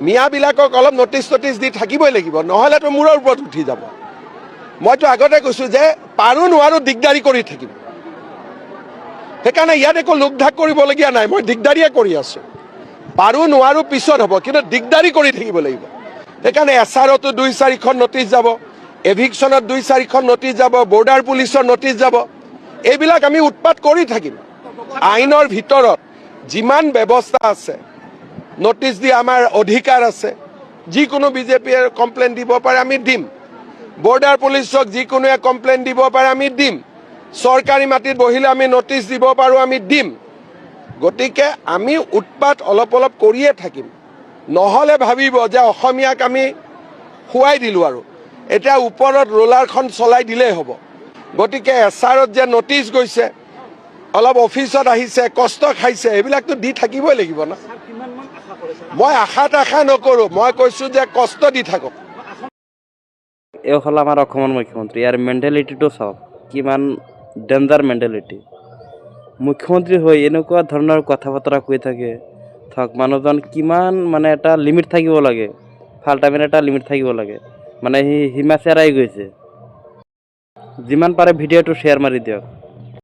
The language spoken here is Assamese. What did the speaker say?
মিয়াবিলাকক অলপ নটিচ দি থাকিবই লাগিব, নহ'লেতো মূৰৰ ওপৰত উঠি যাব। মইতো আগতে কৈছোঁ যে পাৰো নোৱাৰো দিগদাৰি কৰি থাকিম। সেইকাৰণে ইয়াত একো লোকঢাক কৰিবলগীয়া নাই, মই দিগদাৰিয়ে কৰি আছোঁ। পাৰো নোৱাৰো পিছত হ'ব, কিন্তু দিগদাৰি কৰি থাকিব লাগিব। সেইকাৰণে এছআৰতো 2-4খন নটিচ যাব, এভিকশ্যনত 2-4খন নটিচ যাব, বৰ্ডাৰ পুলিচৰ নটিচ যাব। এইবিলাক আমি উৎপাত কৰি থাকিম। আইনৰ ভিতৰত যিমান ব্যৱস্থা আছে, নটিচ দিয়া আমাৰ অধিকাৰ আছে। যিকোনো বিজেপিয়ে কমপ্লেইন দিব পাৰে, আমি দিম। বৰ্ডাৰ পুলিচক যিকোনোৱে কমপ্লেইন দিব পাৰে, আমি দিম। চৰকাৰী মাটিত বহিলে আমি নটিচ দিব পাৰোঁ, আমি দিম। গতিকে আমি উৎপাত অলপ কৰিয়ে থাকিম। নহ'লে ভাবিব যে অসমীয়াক আমি খুৱাই দিলোঁ আৰু এতিয়া ওপৰত ৰোলাৰখন চলাই দিলেই হ'ব। গতিকে এছআৰত যে নটিচ গৈছে, অলপ অফিচত আহিছে, কষ্ট খাইছে, এইবিলাকতো দি থাকিবই লাগিব না। মই আশা নকৰোঁ, মই কৈছোঁ যে কষ্ট দি থাকক। এই হ'ল আমাৰ অসমৰ মুখ্যমন্ত্ৰী। ইয়াৰ মেণ্টেলিটিটো চাওক, কিমান ডেঞ্জাৰ মেণ্টেলিটি। মুখ্যমন্ত্ৰী হৈ এনেকুৱা ধৰণৰ কথা বতৰা কৈ থাকে, ধৰক মানুহজন কিমান মানে এটা লিমিট থাকিব লাগে, ফাল্টামিন এটা লিমিট থাকিব লাগে। মানে সীমা চেৰাই গৈছে। যিমান পাৰে ভিডিঅ'টো শ্বেয়াৰ মাৰি দিয়ক।